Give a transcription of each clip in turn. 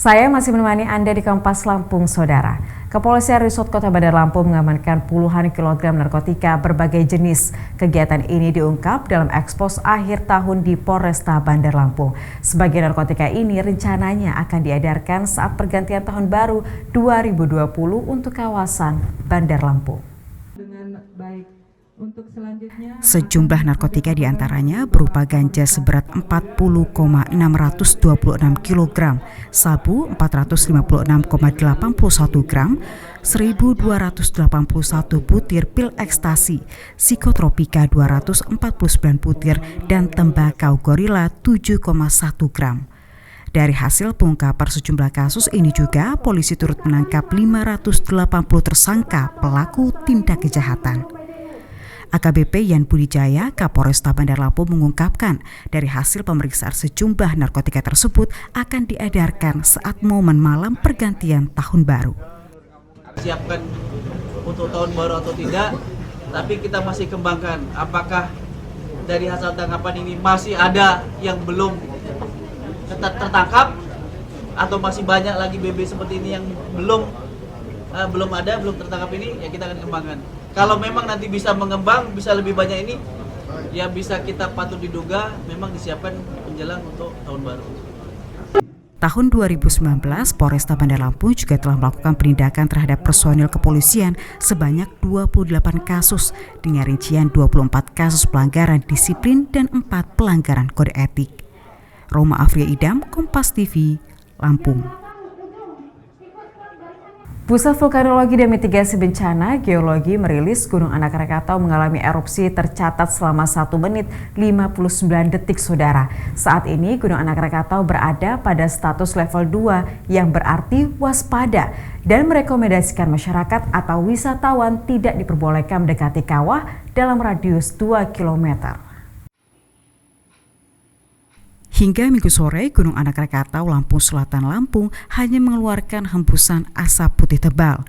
Saya masih menemani Anda di Kompas Lampung, Saudara. Kepolisian Resort Kota Bandar Lampung mengamankan puluhan kilogram narkotika berbagai jenis. Kegiatan ini diungkap dalam ekspos akhir tahun di Polresta Bandar Lampung. Sebagian narkotika ini rencananya akan diedarkan saat pergantian tahun baru 2020 untuk kawasan Bandar Lampung. Sejumlah narkotika diantaranya berupa ganja seberat 40,626 kg, sabu 456,81 gram, 1.281 butir pil ekstasi, psikotropika 249 butir, dan tembakau gorila 7,1 gram. Dari hasil pengungkapan sejumlah kasus ini juga, polisi turut menangkap 580 tersangka pelaku tindak kejahatan. AKBP Yan Budijaya, Kapolresta Bandar Lampung mengungkapkan dari hasil pemeriksaan sejumlah narkotika tersebut akan diedarkan saat momen malam pergantian tahun baru. Siapkan untuk tahun baru atau tidak, tapi kita masih kembangkan apakah dari hasil tangkapan ini masih ada yang belum tertangkap atau masih banyak lagi BB seperti ini yang belum tertangkap ini, ya kita akan kembangkan. Kalau memang nanti bisa mengembang, bisa lebih banyak ini, ya bisa kita patut diduga memang disiapkan menjelang untuk tahun baru. Tahun 2019, Polresta Bandar Lampung juga telah melakukan penindakan terhadap personil kepolisian sebanyak 28 kasus dengan rincian 24 kasus pelanggaran disiplin dan 4 pelanggaran kode etik. Roma Afria Idam, Kompas TV, Lampung. Pusat Vulkanologi dan Mitigasi Bencana Geologi merilis Gunung Anak Rakatau mengalami erupsi tercatat selama 1 menit 59 detik, Saudara. Saat ini Gunung Anak Rakatau berada pada status level 2 yang berarti waspada dan merekomendasikan masyarakat atau wisatawan tidak diperbolehkan mendekati kawah dalam radius 2 km. Hingga Minggu sore, Gunung Anak Rakatau, Lampung Selatan, Lampung hanya mengeluarkan hembusan asap putih tebal.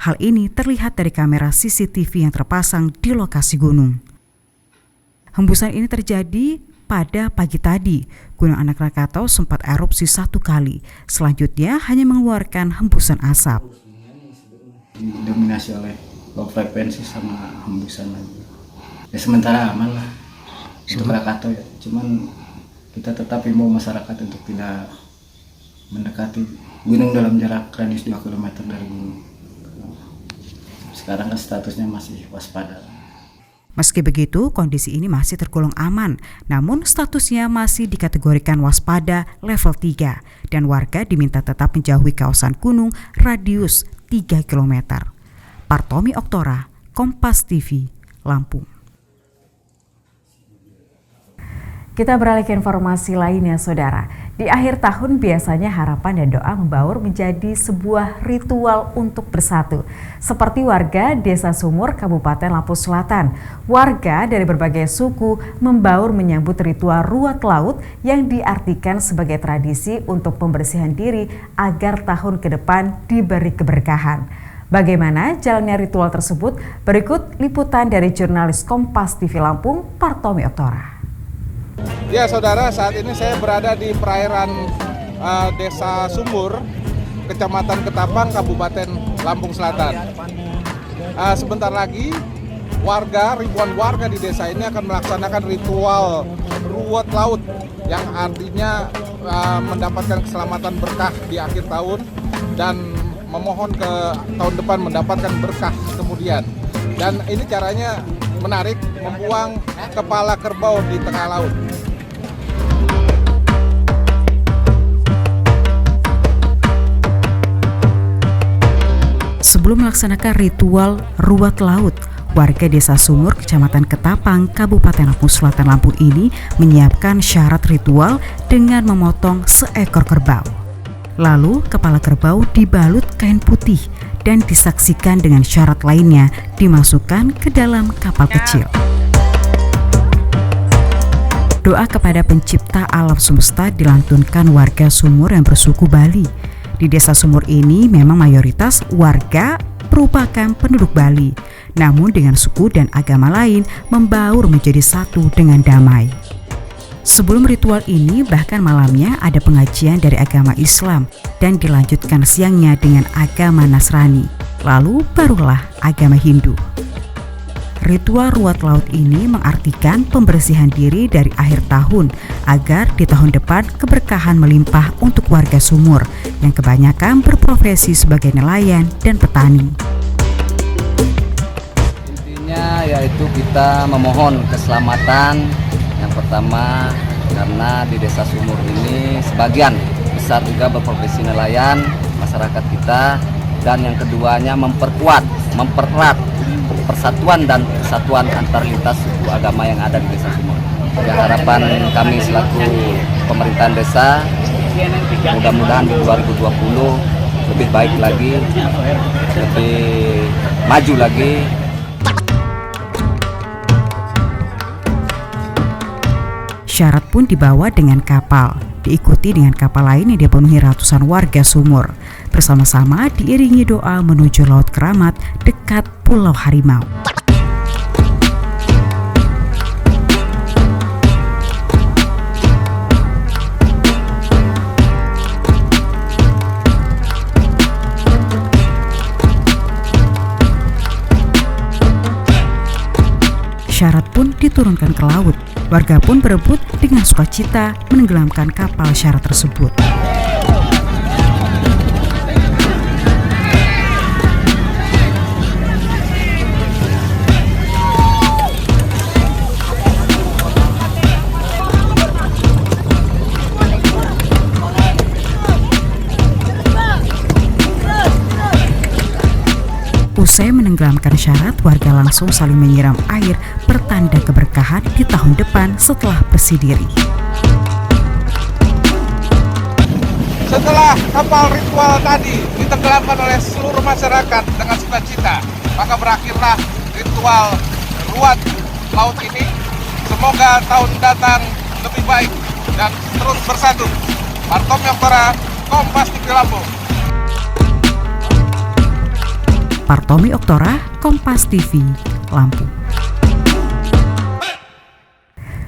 Hal ini terlihat dari kamera CCTV yang terpasang di lokasi gunung. Hembusan ini terjadi pada pagi tadi. Gunung Anak Rakatau sempat erupsi 1 kali. Selanjutnya hanya mengeluarkan hembusan asap. Didominasi oleh low frekuensi sama hembusan lagi. Ya sementara aman lah untuk Krakatau ya. Cuman kita tetap himbau masyarakat untuk tidak mendekati gunung dalam jarak radius 2 km dari gunung. Sekarang kan statusnya masih waspada. Meski begitu, kondisi ini masih tergolong aman, namun statusnya masih dikategorikan waspada level 3 dan warga diminta tetap menjauhi kawasan gunung radius 3 km. Partomi Oktora, Kompas TV, Lampung. Kita beralih ke informasi lainnya, Saudara. Di akhir tahun biasanya harapan dan doa membaur menjadi sebuah ritual untuk bersatu. Seperti warga Desa Sumur, Kabupaten Lampung Selatan. Warga dari berbagai suku membaur menyambut ritual ruat laut yang diartikan sebagai tradisi untuk pembersihan diri agar tahun ke depan diberi keberkahan. Bagaimana jalannya ritual tersebut? Berikut liputan dari jurnalis Kompas TV Lampung, Partomi Oktora. Ya Saudara, saat ini saya berada di perairan Desa Sumur, Kecamatan Ketapang, Kabupaten Lampung Selatan. Sebentar lagi ribuan warga di desa ini akan melaksanakan ritual ruat laut yang artinya mendapatkan keselamatan berkah di akhir tahun dan memohon ke tahun depan mendapatkan berkah kemudian. Dan ini caranya menarik, membuang kepala kerbau di tengah laut. Sebelum melaksanakan ritual ruat laut, warga Desa Sumur, Kecamatan Ketapang, Kabupaten Lampung Selatan, Lampung ini menyiapkan syarat ritual dengan memotong seekor kerbau. Lalu kepala kerbau dibalut kain putih dan disaksikan dengan syarat lainnya dimasukkan ke dalam kapal kecil. Doa kepada pencipta alam semesta dilantunkan warga Sumur yang bersuku Bali. Di Desa Sumur ini memang mayoritas warga merupakan penduduk Bali, namun dengan suku dan agama lain membaur menjadi satu dengan damai. Sebelum ritual ini, bahkan malamnya ada pengajian dari agama Islam dan dilanjutkan siangnya dengan agama Nasrani. Lalu barulah agama Hindu. Ritual ruat laut ini mengartikan pembersihan diri dari akhir tahun agar di tahun depan keberkahan melimpah untuk warga Sumur yang kebanyakan berprofesi sebagai nelayan dan petani. Intinya yaitu kita memohon keselamatan. Yang pertama karena di Desa Sumur ini sebagian besar juga berprofesi nelayan masyarakat kita, dan yang keduanya mempererat persatuan dan kesatuan antar lintas suku agama yang ada di Desa Sumur. Ya, harapan kami selaku pemerintahan desa, mudah-mudahan di 2020 lebih baik lagi, lebih maju lagi. Syarat pun dibawa dengan kapal, diikuti dengan kapal lain yang dipenuhi ratusan warga Sumur. Bersama-sama diiringi doa menuju Laut Keramat dekat Pulau Harimau. Syarat pun diturunkan ke laut. Warga pun berebut dengan sukacita menenggelamkan kapal syarat tersebut. Usai menenggelamkan syarat, warga langsung saling menyiram air pertanda keberkahan di tahun depan setelah bersih diri. Setelah kapal ritual tadi ditenggelamkan oleh seluruh masyarakat dengan sukacita, maka berakhirlah ritual ruat laut ini. Semoga tahun datang lebih baik dan terus bersatu. Partomi Oktora, Kompas TV Lampung. Partomi Oktora, Kompas TV, Lampung.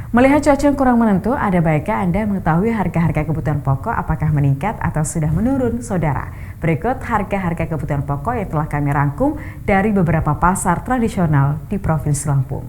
Melihat cuaca yang kurang menentu, ada baiknya Anda mengetahui harga-harga kebutuhan pokok apakah meningkat atau sudah menurun, saudara. Berikut harga-harga kebutuhan pokok yang telah kami rangkum dari beberapa pasar tradisional di Provinsi Lampung.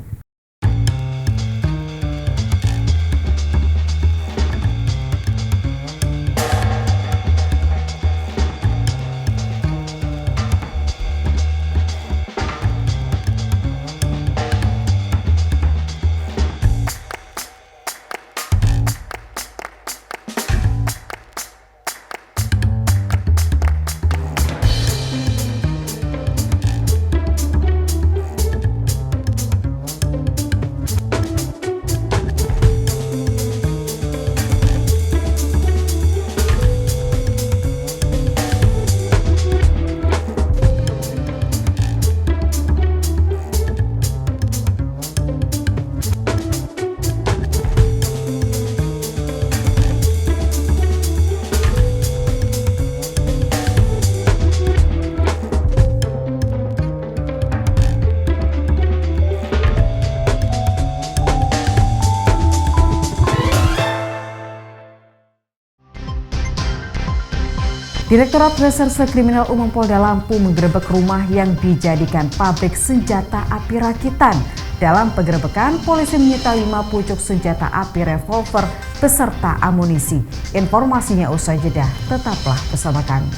Direktorat Reserse Kriminal Umum Polda Lampung menggerebek rumah yang dijadikan pabrik senjata api rakitan. Dalam penggerebekan, polisi menyita 5 pucuk senjata api revolver beserta amunisi. Informasinya usai jeda, tetaplah bersama kami.